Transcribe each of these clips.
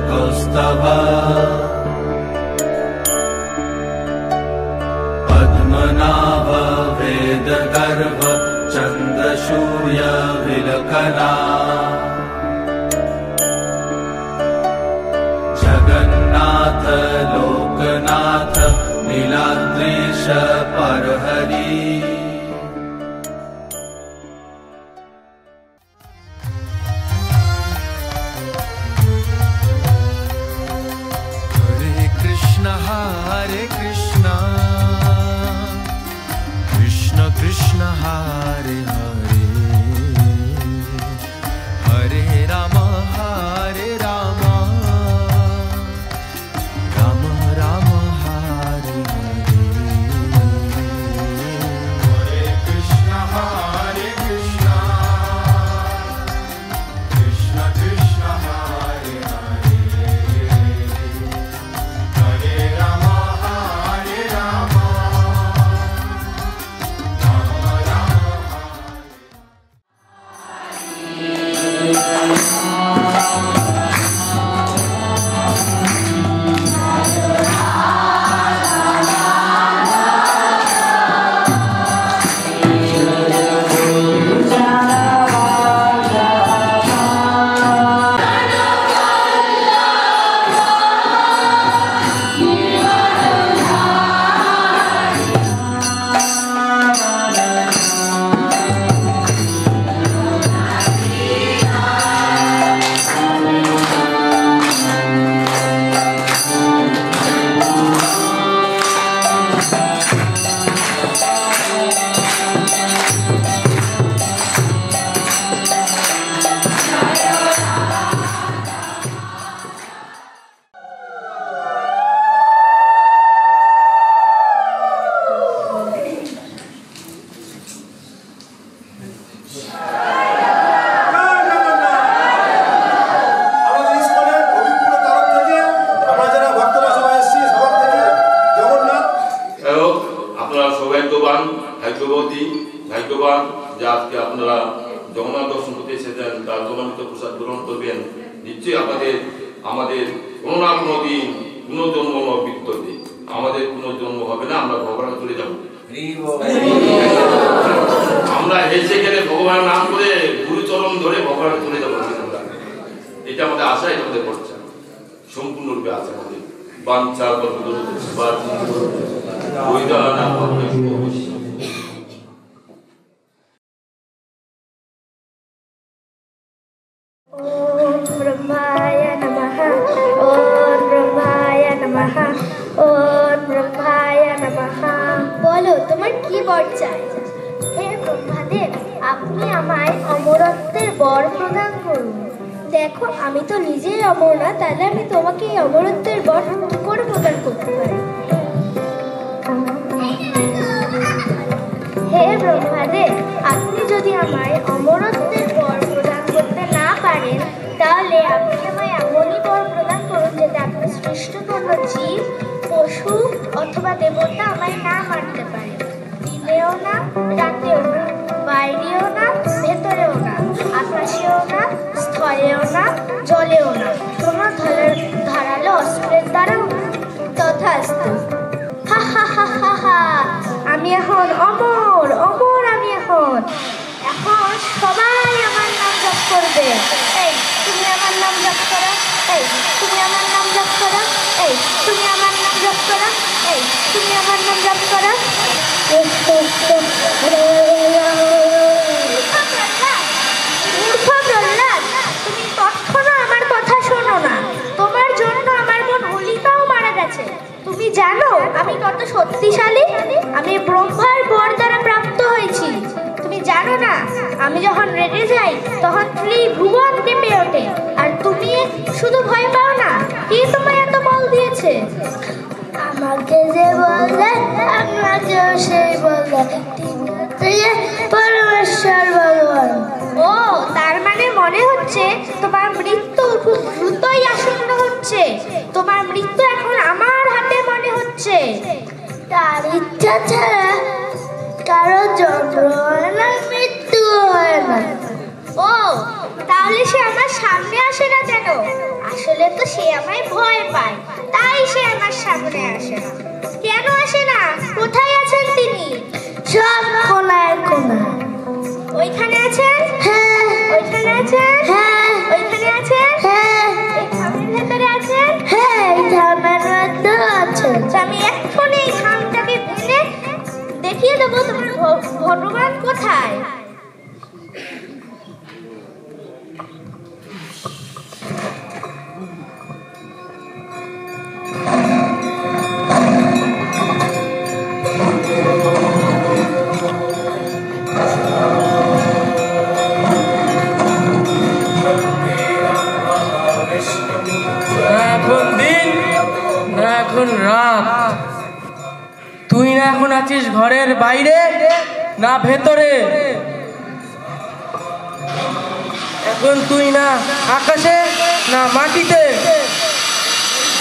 कौस्तभ पद्मनाभ वेदगर्भ चन्द्रसूर्य विलकना जगन्नाथ लोकनाथ नीलाद्रीश परहरि। हरे कृष्णा कृष्ण कृष्ण हरे हरे हरे राम राम राम हरे हरे। हरे कृष्णा कृष्ण कृष्ण हरे हरे हरे राम ভাগ্যবান যে আজকে আপনারা জগন্নাথ দর্শন করতে এসেছেন, তার জনমিত প্রসাদ গ্রহণ করবেন। নিশ্চয়ই আমাদের কোনো না কোনো দিন পুনর্জন্ম বিদ্যতে আমাদের পুনর্জন্ম হবে না, আমরা ভগবান চলে যাব। আমরা হেসে গেলে ভগবানের নাম করে গুরুচরণ ধরে ভগবান চলে যাবো, এটা আমাদের আশা, এটা আমাদের করছে সম্পূর্ণরূপে আছে আমাদের বাঞ্ছা ब्रह्माय नमः ओम ब्रह्माय नमः ओम ब्रह्माय नमः। बोलो তোমার কি বর চাই? হে ব্রহ্মাদেব, আপনি আমায় অমরত্বের বর প্রদান করুন। দেখো আমি তো নিজেই অমর না, তাহলে আমি তোমাকে এই অমরত্বের বর কি করে প্রদান করতে পারি? হে ব্রহ্মাদেব, আপনি যদি আমায় অমরত্বের বর প্রদান করতে না পারেন, তাহলে আপনি আমায় এমনই বর প্রদান করুন যাতে আপনার সৃষ্ট কোনো জীব, পশু অথবা দেবতা আমায় না মারতে পারে। দিনেও না, রাতেও না, বাইরেও না, ভেতরেও না, আকাশেও না, স্থলেও না, জলেও না, কোনো ধারালো অস্ত্রের দ্বারাও না। তথাস্তু। হা হা হা হা হা, আমি এখন অমর অমর, আমি এখন সবাই আমার নাম জপ করবে। এই তুমি আমার নাম জপ করো, এই তুমি আমার নাম জপ করো, এই তুমি আমার নাম জপ করো, এই তুমি আমার নাম জপ করো। মূর্খ প্রহ্লাদ, তুমি তৎক্ষণ আমার কথা শোনো না। তোমার জন্য আমার বোন হোলিকাও মারা গেছে। তুমি জানো আমি কত শক্তিশালী? আমি ব্রহ্মার বর দ্বারা প্রাপ্ত হয়েছি। তুমি জানো না আমি যখন রেগে যাই তখন ত্রিভুবন কেঁপে ওঠে, আর তুমি শুধু ভয় পাও না। কি তোমায় এত বল দিয়েছে? আমাকে যে বল দেয় আপনাকেও সেই বল দেয়, পরমেশ্বর ভগবান। ও তার মানে মনে হচ্ছে তোমার মৃত্যু খুব দ্রুতই আসন্ন হচ্ছে। তোমার মৃত্যু এখন আমার হাতে মনে হচ্ছে। তার ইচ্ছা ছাড়া কারো জন্ম হয় না, মৃত্যু হয় না। ও তাহলে সে আমার সামনে আসে না কেন? আসলে তো সে আমায় ভয় পায়, তাই সে আমার সামনে আসে না। কেন আসে না? কোথায় আছেন তিনি? সব কোনায় কোনায়। ওইখানে আছেন? হ্যাঁ। ওইখানে আছেন? হ্যাঁ। ওইখানে আছেন? হ্যাঁ। এই খামের ভেতরে আছেন? হ্যাঁ, এই খামের ভেতরে আছেন। আমি এক্ষুনি এই খামটাকে ভেঙে দেখিয়ে দেবো তোমার ভগবান কোথায়। এখন দিন না এখন রাত, তুই না এখন আছিস ঘরের বাইরে না ভেতরে, এখন তুই না আকাশে না মাটিতে,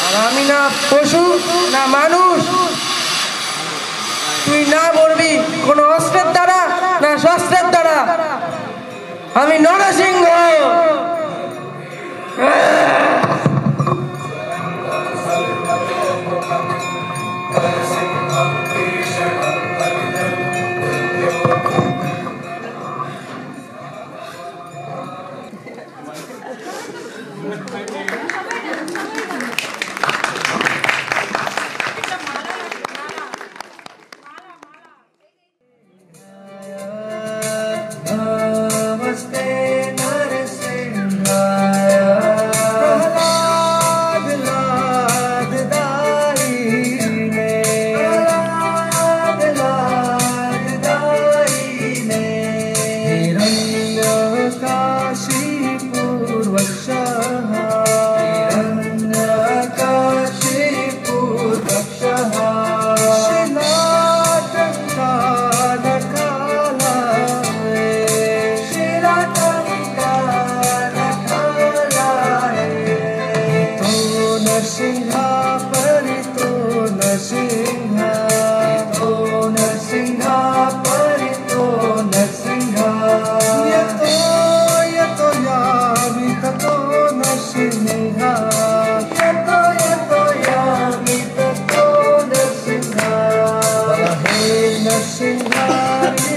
আর আমি না পশু না মানুষ। তুই না মরবি কোনো অস্ত্রের দ্বারা না শস্ত্রের দ্বারা, আমি নরসিংহ।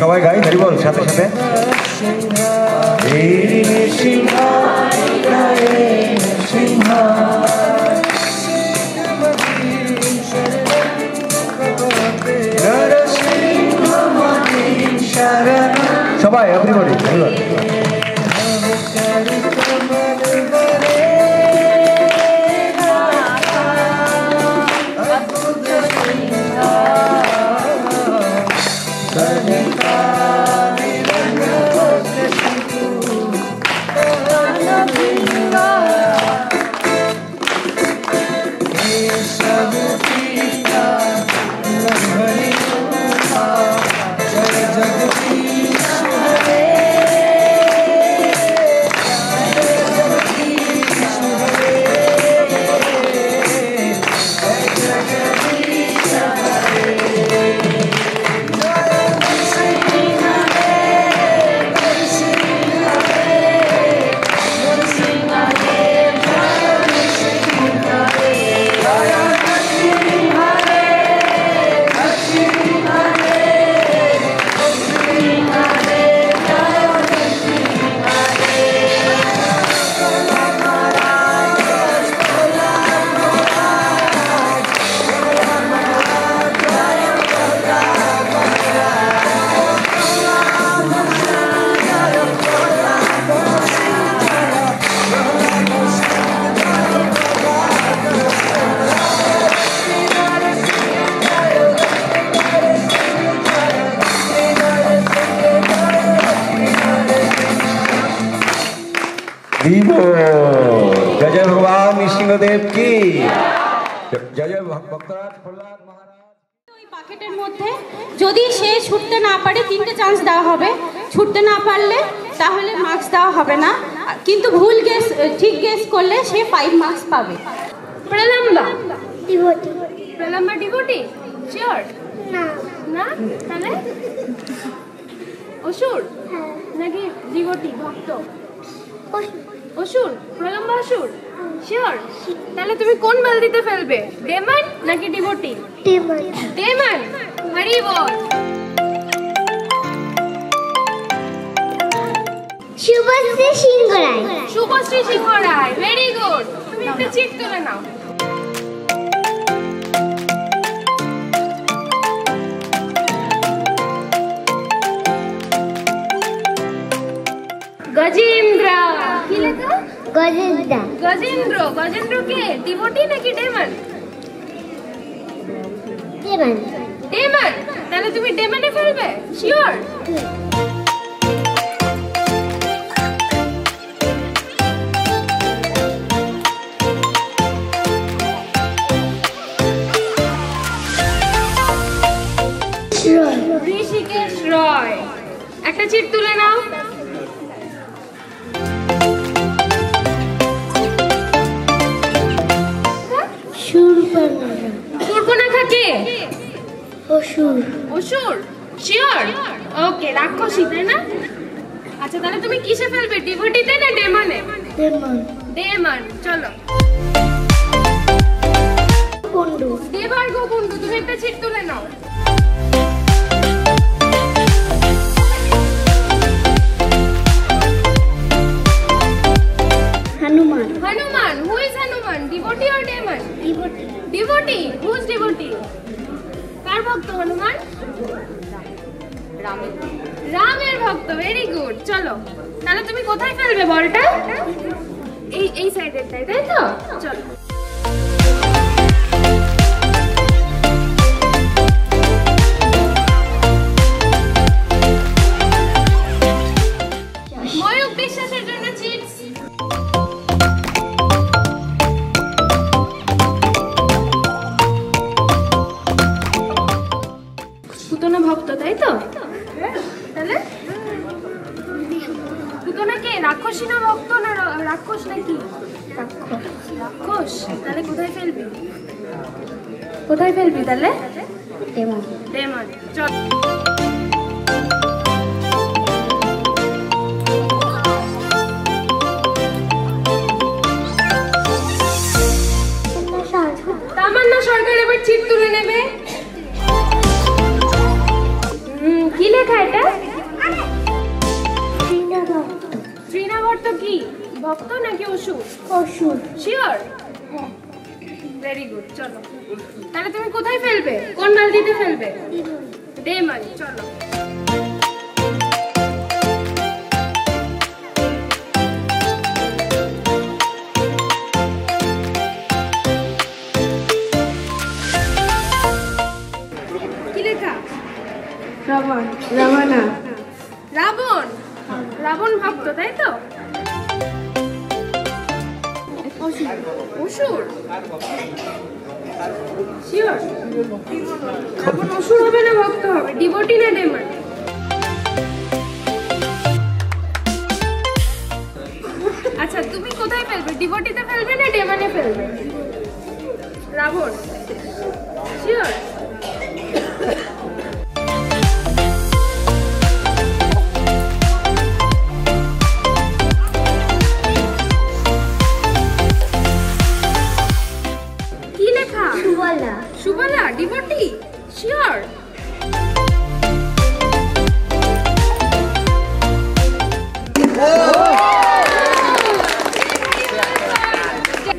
সবাই গাই হরি বল সাথে সাথে। সবাই এভরিবডি जय जय भगवान नृसिंहदेव की जय जय भक्तराज प्रहलाद महाराज। ওই প্যাকেটের মধ্যে যদি সে ছুটতে না পারে 3টে চান্স দেওয়া হবে, ছুটতে না পারলে তাহলে মার্কস দেওয়া হবে না, কিন্তু ভুল গেস ঠিক গেস করলে সে 5 মার্কস পাবে। প্রলম্বা ডিভোটি। প্রলম্বা ডিভোটি শিওর না না? তাহলে অসুর নাকি ডিভোটি ভক্ত? অসুর। অসুর, প্রলম্ব অসুর। শিওর? তাহলে তুমি কোন বালতিতে ফেলবে, ডেমন নাকি ডিভোটি? ডেমন। ডেমন। হরি বল। শুভশ্রী সিংহ রায়। শুভশ্রী সিংহ রায়, ভেরি গুড। তুমি একটা চিট তুলে নাও। গজেন্দ্র। কি লেখা? গজেন্দ্র। গজেন্দ্র। গজেন্দ্র কে, ডিভোটি নাকি ডেমন? ডেমন। ডেমন। তাহলে তুমি ডেমনে ফেলবে? শিওর? ঋষিকেশ রয়। একটা চিট তুলে নাও। শূর্পণখা কে? অসুর। অসুর? শিওর? ওকে, রাক্ষসী তাই না? আচ্ছা, তাহলে তুমি কিসে ফেলবে, ডিভোটিতে না ডেমনে? ডেমন। ডেমন। চলো। কুন্ডু। দেবার্গ কুন্ডু। তুমি একটা চিট তুলে নাও। Hanuman. Hanuman. Who is Hanuman, devotee or demon? Devotee. Devotee. Who is devotee? কার ভক্ত হনুমান? রামের ভক্ত। Very good. চলো, তাহলে তুমি কোথায় ফেলবে বলটা? এই সাইডেরটাই, তাই তো? চলো। ময়ূক বিশ্বাসের জন্য চিটস। পুতনা ভক্ত, তাই তো? তাহলে পুতনা কে, রাক্ষসী না ভক্ত না রাক্ষস নাকি? রাক্ষস। তাহলে কোথায় ফেলবি? কোথায় ফেলবি তাহলে? ডেমন। ডেমন। চল। তামান্না সরকার এবার চিট তুলে নেবে। কি লেখা এটা? শ্রীনা ভট্ট। কি ভক্ত নাকি অসুর? অসুর। শিওর? হ্যাঁ। Very good. চলো, তাহলে তুমি কোথায় ফেলবে, কোন বালতিতে ফেলবে? ডেমন। চলো। কি লেখা? রাবণ। রাবণা। রাবণ। রাবণ ভক্ত, তাই তো? অসুর? শিওর? রাবণ অসুর হবে না ভক্ত হবে, ডিভোটি না ডেমন? আচ্ছা, তুমি কোথায় ফেলবে, ডিভোটিতে ফেলবে না ডেমনে ফেলবে? Ravan. Sure? Subala. Subala, devotee? Sure?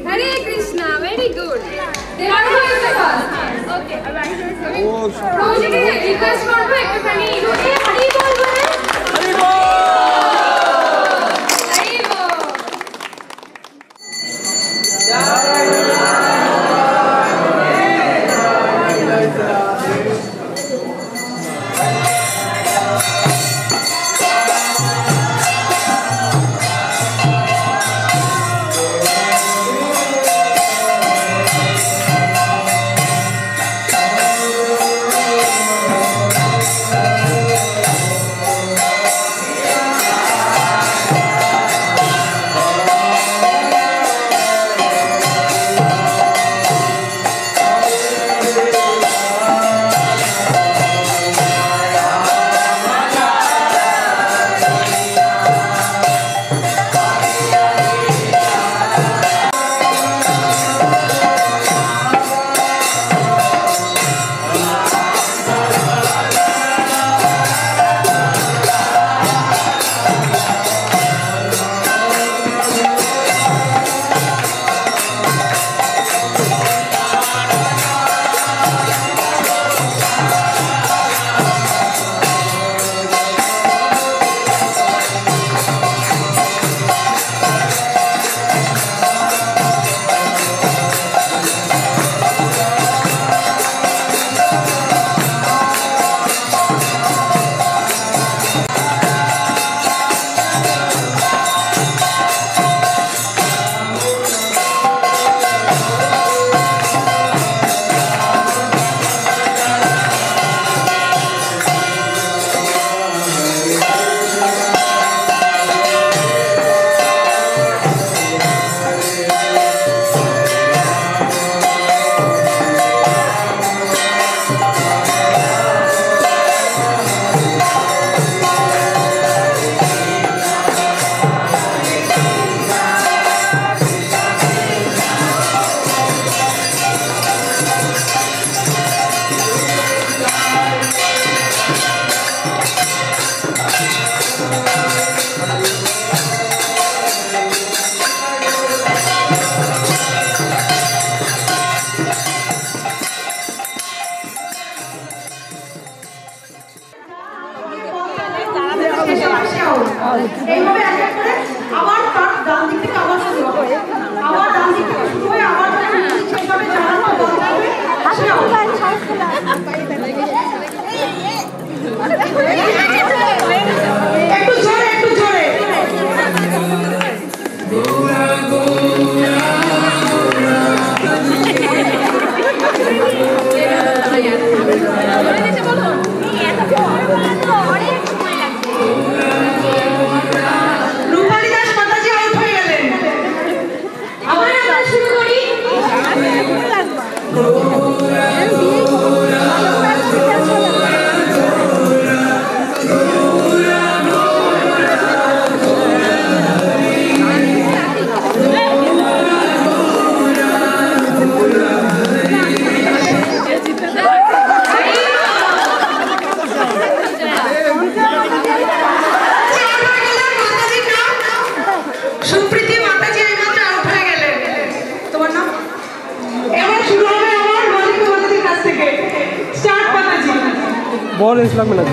হরে কৃষ্ণা, ভেরি গুড। ওকে, আমি রিকোয়েস্ট করবো একটুখানি হরি বল বলে। হরি বল। হরি বল। রাউন্ড এইভাবে এক এক করে আবার তার ডান দিক থেকে আবার শুরু হবে আবার ডান দিক থেকে শুরু হয়ে আবার সেইভাবে জানানো বন্ধ হবে একটু জোরে একটু জোরে রূপালী দাস মাতাজি আউট হয়ে গেলেন আবার আমরা শুরু করি সুপ্রীতি মাতাজি এইমাত্র আউট হয়ে গেলেন তোমার নাম এবার শুরু হবে আমার মালিক মাতাজির কাছ থেকে স্টার্ট মাতাজি বল ইসলাম মিলাদ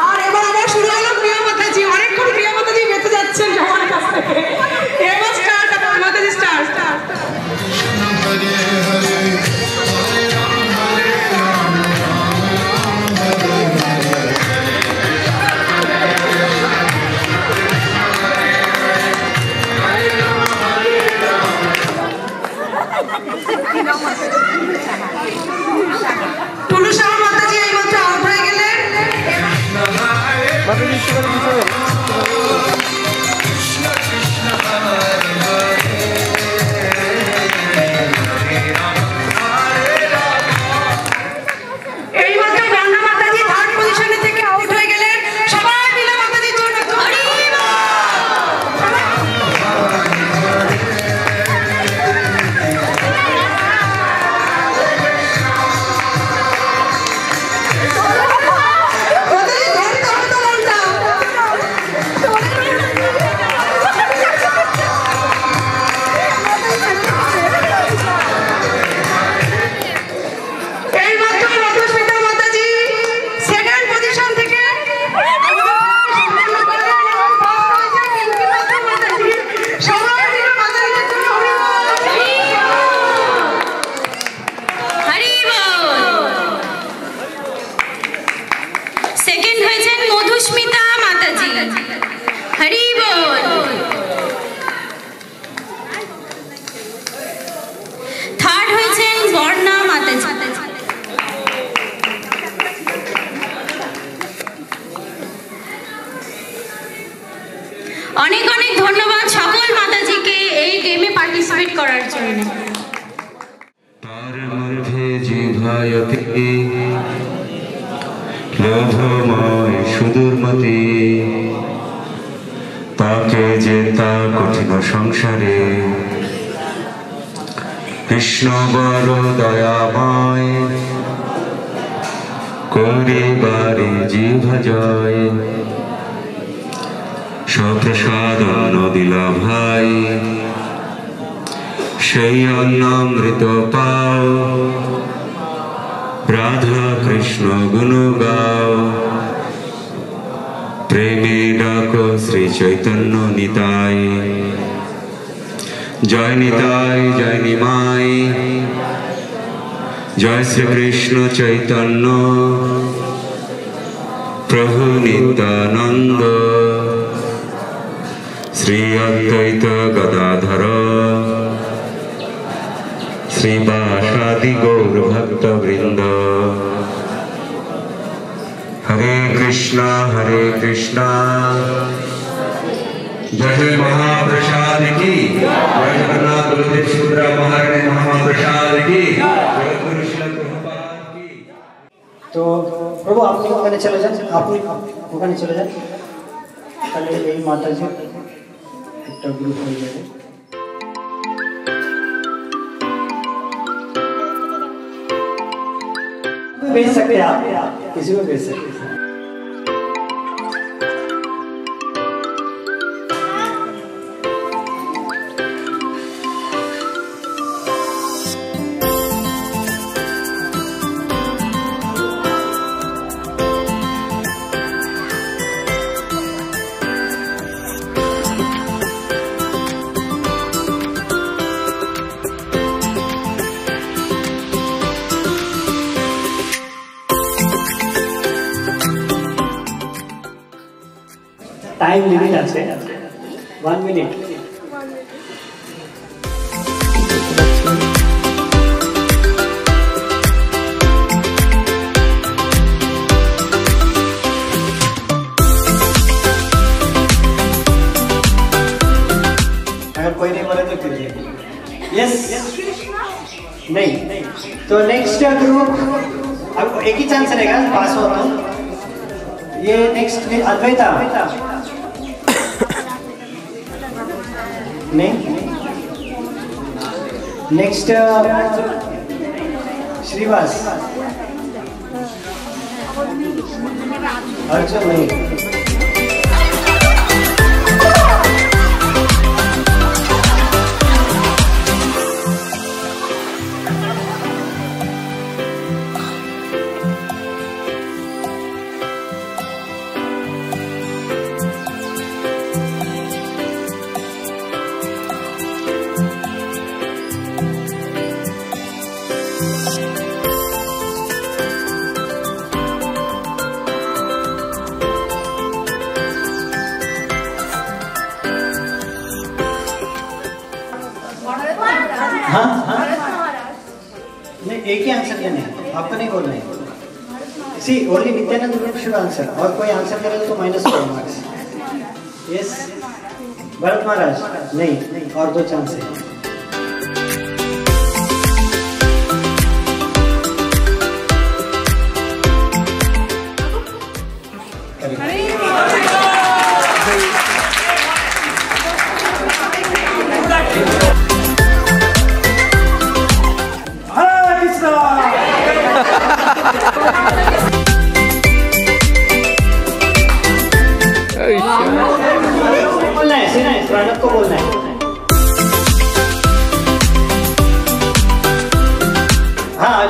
আর এবার আবার শুরু হলো প্রিয়া মাতাজি অনেকক্ষণ প্রিয়া মাতাজি বেঁচে যাচ্ছেন আমার কাছ থেকে এবার স্টার্ট মাতাজি স্টার্ট টুলু শাহ মাতাজি এইমাত্র আউট হয়ে গেলেন এইমাত্র গঙ্গা মাতাজি থার্ড পজিশনে থেকে আউট হয়ে গেলেন সবাই মিলে মাতাজির জন্য সেকেন্ড হয়েছেন মধুস্মিতা মাতাজি হরি বল থার্ড হয়েছেন বর্ণা মাতাজি অনেক অনেক ধন্যবাদ সকল মাতাজিকে এই গেমে পার্টিসিপেট করার জন্য তার মধ্যে জিভায়তে লোভময় সুদূরমতি তাকে যে তা কঠিন সংসারে কৃষ্ণ বড় দয়াময় করিবারে জিভা জয় সপ্রসাদ অন্ন দিলা ভাই সেই অন্নামৃত পাও রাধা কৃষ্ণ গুণ গাও প্রেমে ডাকো শ্রী চৈতন্য নিতাই জয় নিতাই জয় নিমাই জয় শ্রীকৃষ্ণ চৈতন্য প্রভু নিত্যানন্দ শ্রী অদ্বৈত গদাধর শ্রীবাসাদি গৌর ভক্ত বৃন্দ হরে কৃষ্ণ জয় জয় মহাপ্রসাদ কি জয় জগন্নাথ বলদেব সুভদ্রা মহারানী মহাপ্রসাদ কি তো প্রভু আপনি ওখানে চলে যান আপনি ওখানে চলে যান তাহলে এই মাতাজি একটা গ্রুপ হয়ে যাবে भेज सकते हैं आप किसी को भेज सकते हैं টাইম লিমিট আছে 1 মিনিট। अगर कोई नहीं बोले तो कीजिए। यस नहीं तो नेक्स्ट ग्रुप अब एक ही चांस रहेगा पास होना। ये नेक्स्ट अद्वैता नहीं नेक्स्ट श्रीवास अर्जुन नहीं नहीं एक ही आंसर देना है, आपको नहीं बोलना है। See only Nityananda group should answer, और कोई आंसर करेगा तो -4 मार्क्स। यस भरत महाराज नहीं और 2 चांस है। बोलना है सीना है, प्रणव को बोलना है। हाँ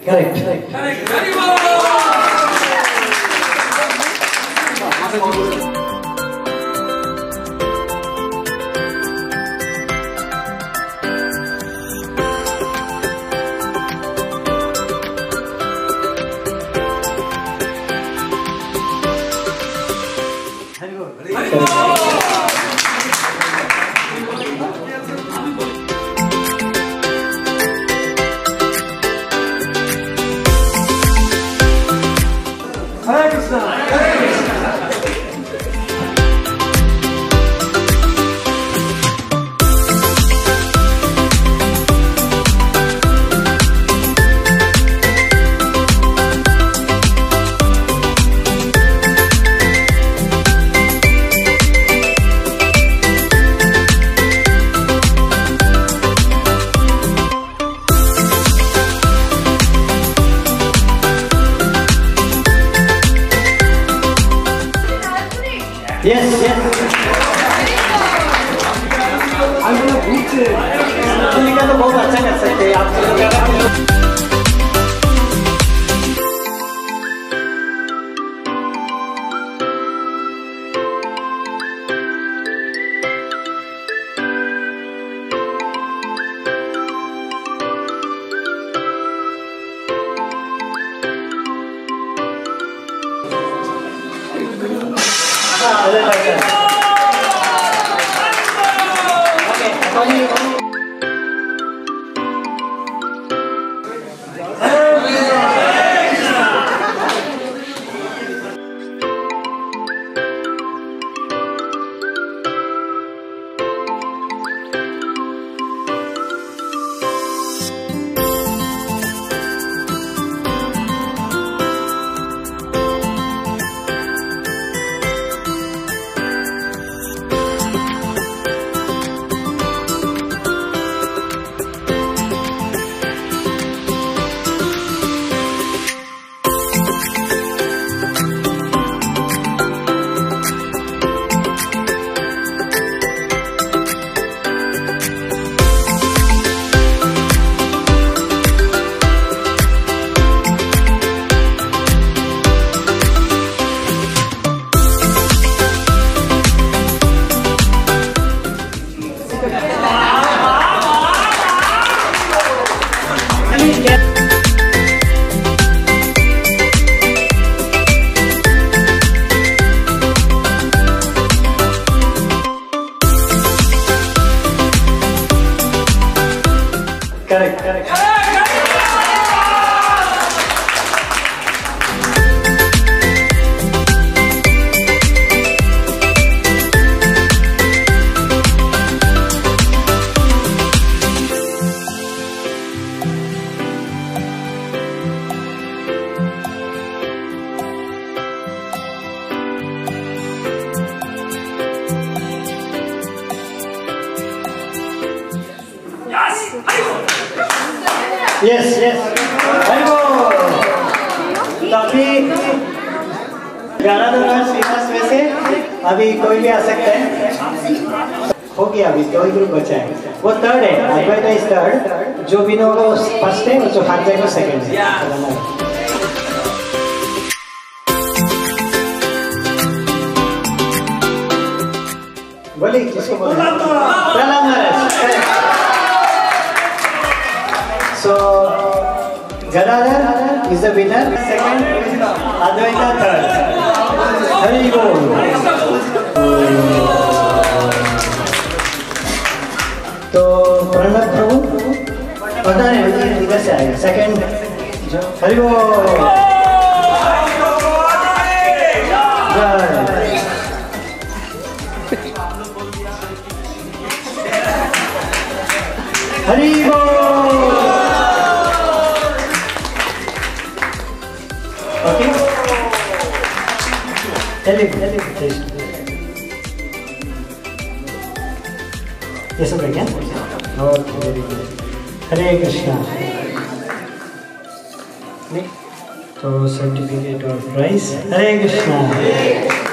Correct. Very well. Yes, yes. भूमिका तो बहुत अच्छा कर सकते हैं आप। Correct, correct. Yes, yes. Very good. तो अभी 11 और श्रीनिवास में से अभी कोई भी आ सकता है। हो गया अभी 2 ही ग्रुप बचा है। वो थर्ड है, अद्वैत इज थर्ड। जो भी ना होगा वो फर्स्ट है और जो हार जाएगा सेकंड है। बोले किसको बोले? प्रहलाद महाराज। So, Gadadhar is the winner. Second, Advaita third. Hari Bol. तो प्रणव प्रभु पता नहीं इधर से आएगा। सेकंड, हरि बोल। हरि बोल। Okay? Tell him. Yes, okay, yeah? Okay, very good. Hare Krishna. So, certificate or prize. Hare Krishna. Hare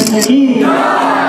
Krishna की